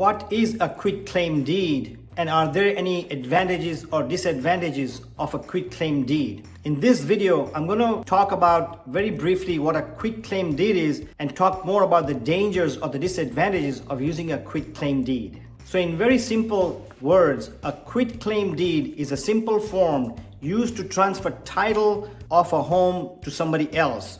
What is a quitclaim deed? And are there any advantages or disadvantages of a quitclaim deed? In this video, I'm going to talk about very briefly what a quitclaim deed is and talk more about the dangers or the disadvantages of using a quitclaim deed. So in very simple words, a quitclaim deed is a simple form used to transfer title of a home to somebody else.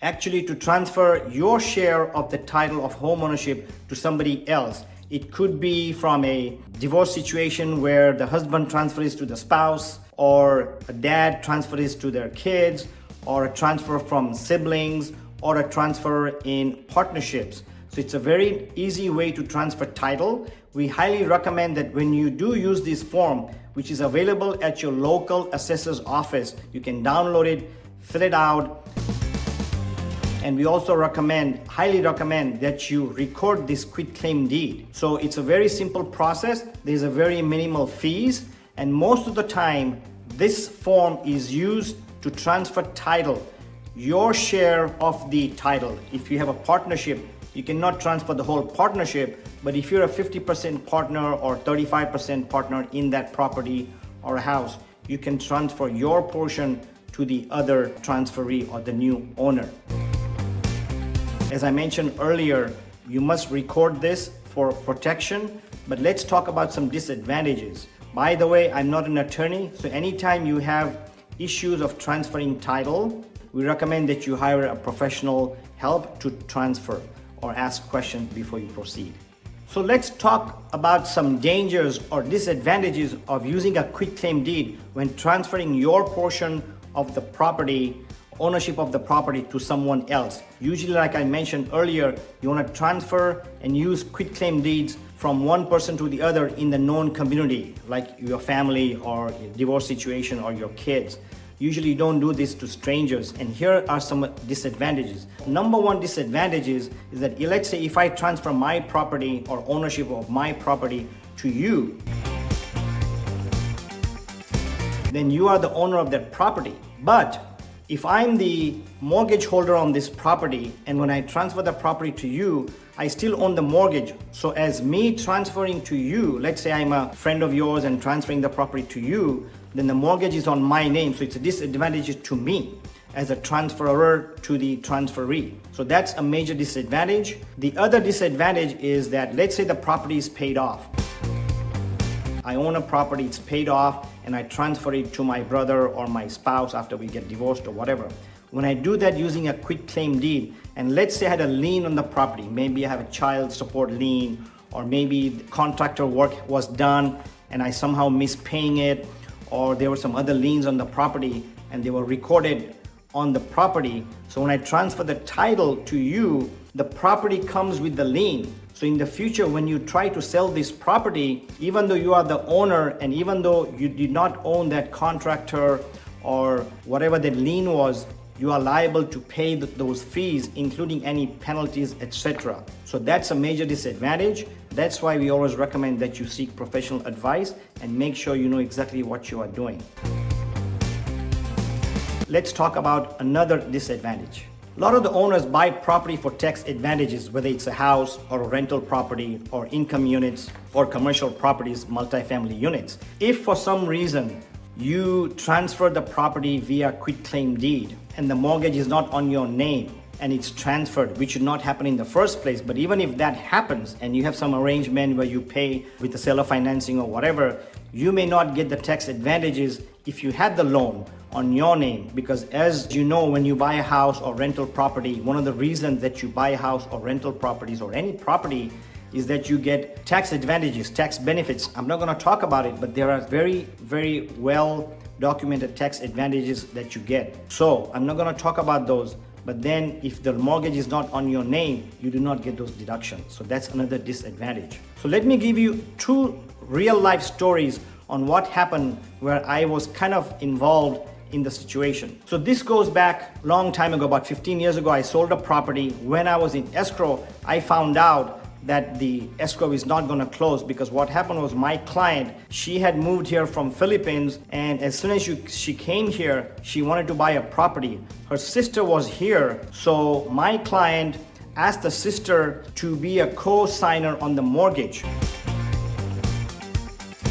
Actually, to transfer your share of the title of home ownership to somebody else. It could be from a divorce situation where the husband transfers to the spouse, or a dad transfers to their kids, or a transfer from siblings, or a transfer in partnerships. So it's a very easy way to transfer title. We highly recommend that when you do use this form, which is available at your local assessor's office, you can download it, fill it out. And we also highly recommend that you record this quitclaim deed. So it's a very simple process. There's a very minimal fees. And most of the time, this form is used to transfer title, your share of the title. If you have a partnership, you cannot transfer the whole partnership. But if you're a 50% partner or 35% partner in that property or a house, you can transfer your portion to the other transferee or the new owner. As I mentioned earlier, you must record this for protection, but let's talk about some disadvantages. By the way, I'm not an attorney, so anytime you have issues of transferring title, we recommend that you hire a professional help to transfer or ask questions before you proceed. So let's talk about some dangers or disadvantages of using a quitclaim deed when transferring your portion of the property, ownership of the property, to someone else. Usually, like I mentioned earlier, you want to transfer and use quitclaim deeds from one person to the other in the known community, like your family or your divorce situation or your kids. Usually you don't do this to strangers, and here are some disadvantages. Number one disadvantage is that, let's say if I transfer my property or ownership of my property to you, then you are the owner of that property. But if I'm the mortgage holder on this property, and when I transfer the property to you, I still own the mortgage. So as me transferring to you, let's say I'm a friend of yours and transferring the property to you, then the mortgage is on my name. So it's a disadvantage to me as a transferor to the transferee. So that's a major disadvantage. The other disadvantage is that, let's say the property is paid off. I own a property, it's paid off, and I transfer it to my brother or my spouse after we get divorced or whatever. When I do that using a quitclaim deed, and let's say I had a lien on the property, maybe I have a child support lien, or maybe the contractor work was done and I somehow missed paying it, or there were some other liens on the property and they were recorded on the property. So when I transfer the title to you, the property comes with the lien. So in the future, when you try to sell this property, even though you are the owner and even though you did not own that contractor or whatever the lien was, you are liable to pay those fees, including any penalties, etc. So that's a major disadvantage. That's why we always recommend that you seek professional advice and make sure you know exactly what you are doing. Let's talk about another disadvantage. A lot of the owners buy property for tax advantages, whether it's a house or a rental property or income units or commercial properties, multifamily units. If for some reason you transfer the property via quitclaim deed and the mortgage is not on your name and it's transferred, which should not happen in the first place, but even if that happens and you have some arrangement where you pay with the seller financing or whatever, you may not get the tax advantages if you had the loan on your name, because as you know, when you buy a house or rental property, one of the reasons that you buy a house or rental properties or any property is that you get tax advantages, tax benefits. I'm not going to talk about it, but there are very, very well documented tax advantages that you get. So I'm not going to talk about those, but then if the mortgage is not on your name, you do not get those deductions. So that's another disadvantage. So let me give you two real life stories on what happened where I was kind of involved in the situation. So this goes back a long time ago, about 15 years ago. I sold a property. When I was in escrow, I found out that the escrow is not going to close, because what happened was my client, she had moved here from Philippines, and as soon as she came here, she wanted to buy a property. Her sister was here, so my client asked the sister to be a co-signer on the mortgage,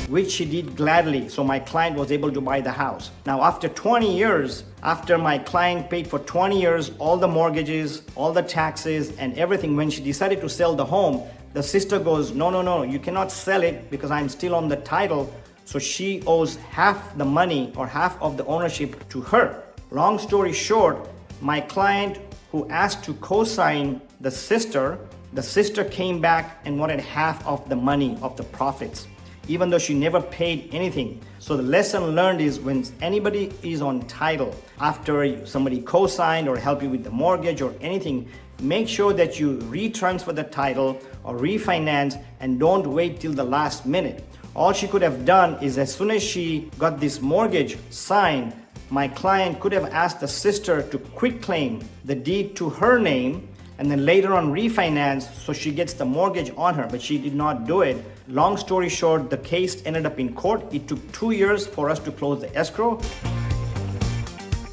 which she did gladly, so my client was able to buy the house. Now after 20 years, after my client paid for 20 years, all the mortgages, all the taxes and everything, when she decided to sell the home, the sister goes, no, you cannot sell it because I'm still on the title. So she owes half the money or half of the ownership to her. Long story short, my client who asked to co-sign the sister came back and wanted half of the money of the profits, even though she never paid anything. So the lesson learned is when anybody is on title, after somebody co-signed or help you with the mortgage or anything, make sure that you retransfer the title or refinance and don't wait till the last minute. All she could have done is as soon as she got this mortgage signed, my client could have asked the sister to quitclaim the deed to her name and then later on refinance so she gets the mortgage on her, but she did not do it. Long story short, the case ended up in court. It took 2 years for us to close the escrow.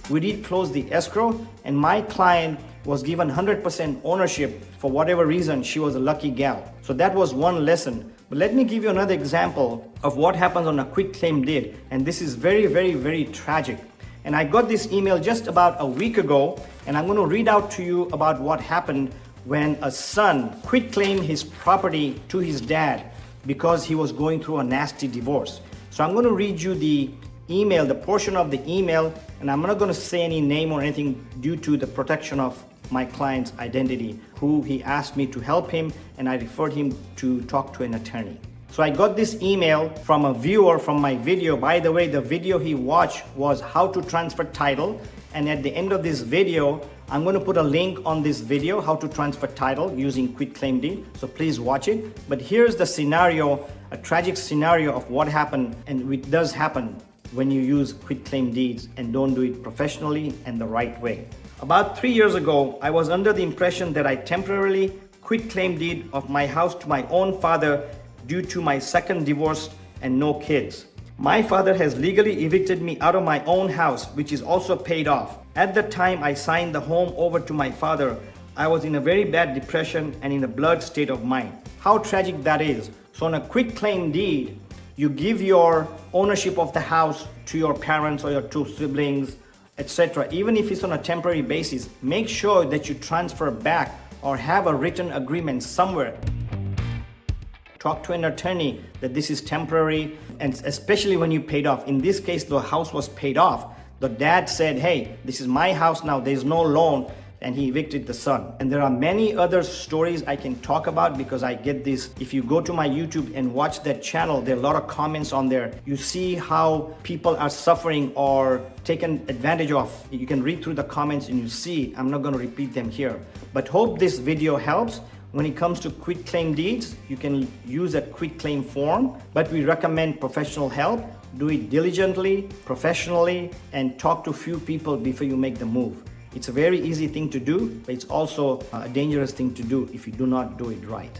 We did close the escrow and my client was given 100% ownership. For whatever reason, she was a lucky gal. So that was one lesson. But let me give you another example of what happens on a quitclaim deed. And this is very, very, very tragic. And I got this email just about a week ago, and I'm going to read out to you about what happened when a son quitclaimed his property to his dad because he was going through a nasty divorce. So I'm going to read you the email, the portion of the email, and I'm not going to say any name or anything due to the protection of my client's identity, who he asked me to help him, and I referred him to talk to an attorney. So I got this email from a viewer from my video. By the way, the video he watched was how to transfer title. And at the end of this video, I'm going to put a link on this video, how to transfer title using quitclaim deed. So please watch it. But here's the scenario, a tragic scenario of what happened, and it does happen when you use quitclaim deeds and don't do it professionally and the right way. About 3 years ago, I was under the impression that I temporarily quitclaim deed of my house to my own father due to my second divorce and no kids. My father has legally evicted me out of my own house, which is also paid off. At the time I signed the home over to my father, I was in a very bad depression and in a blurred state of mind. How tragic that is. So on a quitclaim deed, you give your ownership of the house to your parents or your two siblings, etc. Even if it's on a temporary basis, make sure that you transfer back or have a written agreement somewhere. Talk to an attorney that this is temporary, and especially when you paid off. In this case, the house was paid off. The dad said, hey, this is my house now, there's no loan, and he evicted the son. And there are many other stories I can talk about because I get this. If you go to my YouTube and watch that channel, there are a lot of comments on there. You see how people are suffering or taken advantage of. You can read through the comments and you see. I'm not going to repeat them here. But hope this video helps. When it comes to quitclaim deeds, you can use a quitclaim form, but we recommend professional help. Do it diligently, professionally, and talk to few people before you make the move. It's a very easy thing to do, but it's also a dangerous thing to do if you do not do it right.